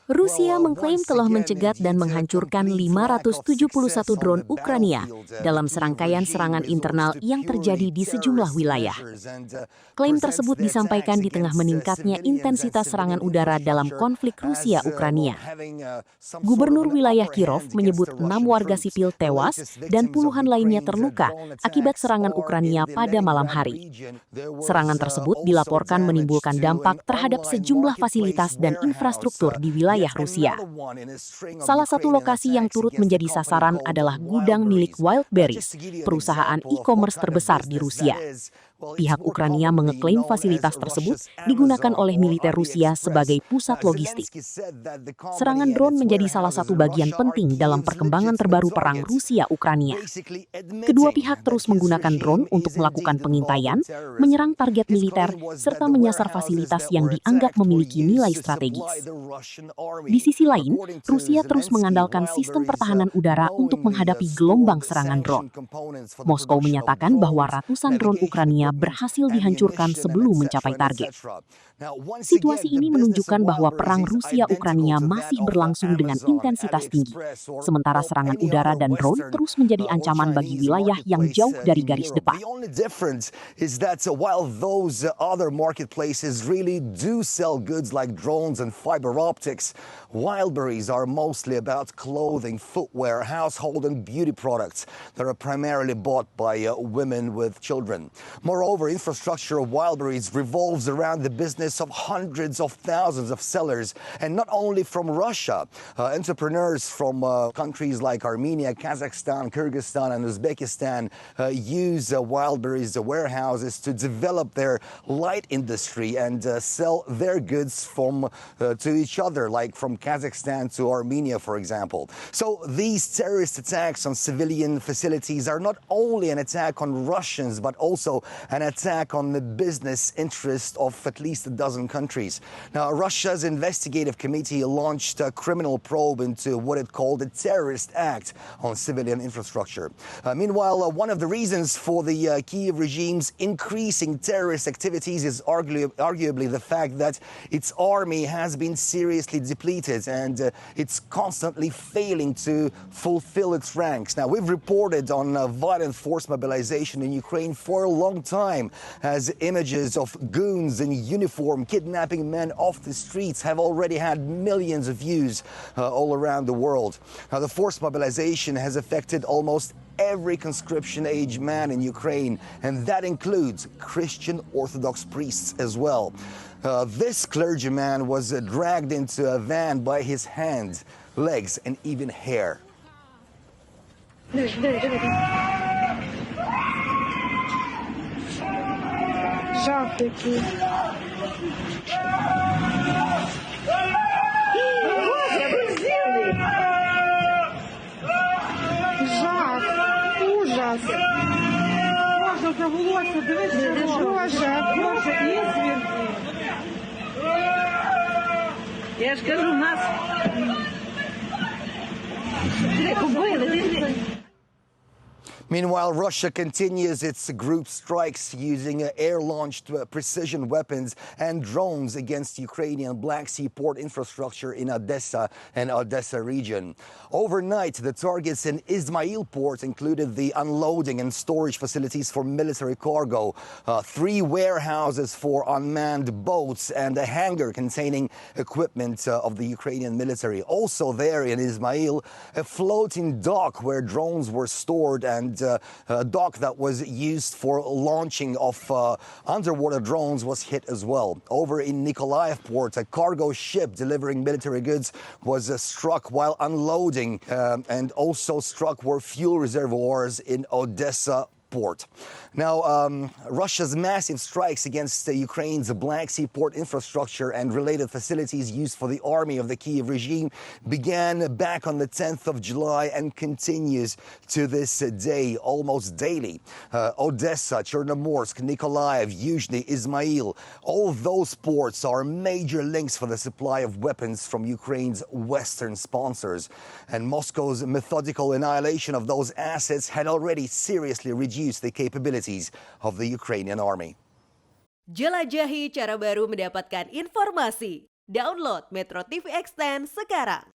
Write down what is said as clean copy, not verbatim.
Rusia mengklaim telah mencegat dan menghancurkan 571 drone Ukraina dalam serangkaian serangan internal yang terjadi di sejumlah wilayah. Klaim tersebut disampaikan di tengah meningkatnya intensitas serangan udara dalam konflik Rusia-Ukraina. Gubernur wilayah Kirov menyebut 6 warga sipil tewas dan puluhan lainnya terluka akibat serangan Ukraina pada malam hari. Serangan tersebut dilaporkan menimbulkan dampak terhadap sejumlah fasilitas dan infrastruktur di wilayah Rusia. Salah satu lokasi yang turut menjadi sasaran adalah gudang milik Wildberries, perusahaan e-commerce terbesar di Rusia. Pihak Ukraina mengeklaim fasilitas tersebut digunakan oleh militer Rusia sebagai pusat logistik. Serangan drone menjadi salah satu bagian penting dalam perkembangan terbaru perang Rusia-Ukraina. Kedua pihak terus menggunakan drone untuk melakukan pengintaian, menyerang target militer, serta menyasar fasilitas yang dianggap memiliki nilai strategis. Di sisi lain, Rusia terus mengandalkan sistem pertahanan udara untuk menghadapi gelombang serangan drone. Moskow menyatakan bahwa ratusan drone Ukraina berhasil dihancurkan sebelum mencapai target. Situasi ini menunjukkan bahwa perang Rusia-Ukraina masih berlangsung dengan intensitas tinggi, sementara serangan udara dan drone terus menjadi ancaman bagi wilayah yang jauh dari garis depan. Wildberries are mostly about clothing, footwear, household and beauty products that are primarily bought by women with children. Moreover, infrastructure of Wildberries revolves around the business of hundreds of thousands of sellers, and not only from Russia. Entrepreneurs from countries like Armenia, Kazakhstan, Kyrgyzstan and Uzbekistan use Wildberries warehouses to develop their light industry and sell their goods to each other, like from Kazakhstan to Armenia, for example. So these terrorist attacks on civilian facilities are not only an attack on Russians, but also an attack on the business interest of at least a dozen countries. Now, Russia's investigative committee launched a criminal probe into what it called a terrorist act on civilian infrastructure. Meanwhile, one of the reasons for the Kyiv regime's increasing terrorist activities is arguably the fact that its army has been seriously depleted and it's constantly failing to fulfill its ranks. Now, we've reported on violent force mobilization in Ukraine for a long time, as images of goons in uniform kidnapping men off the streets have already had millions of views all around the world. Now, the force mobilization has affected almost every conscription-age man in Ukraine, and that includes Christian Orthodox priests as well. This clergyman was dragged into a van by his hands, legs, and even hair. Я ж кажу, нас побили. Meanwhile, Russia continues its group strikes using air-launched precision weapons and drones against Ukrainian Black Sea port infrastructure in Odessa and Odessa region. Overnight, the targets in Izmail port included the unloading and storage facilities for military cargo, 3 warehouses for unmanned boats, and a hangar containing equipment of the Ukrainian military. Also there in Izmail, a floating dock where drones were stored and a dock that was used for launching of underwater drones was hit as well. Over in Nikolaev port, a cargo ship delivering military goods was struck while unloading, and also struck were fuel reservoirs in Odessa port. Now, Russia's massive strikes against Ukraine's Black Sea port infrastructure and related facilities used for the army of the Kyiv regime began back on the 10th of July and continues to this day, almost daily. Odessa, Chernomorsk, Nikolaev, Yuzhny, Izmail, all of those ports are major links for the supply of weapons from Ukraine's Western sponsors. And Moscow's methodical annihilation of those assets had already seriously reduced the capabilities of the Ukrainian army. Jelajahi cara baru mendapatkan informasi. Download MetroTV Extend sekarang.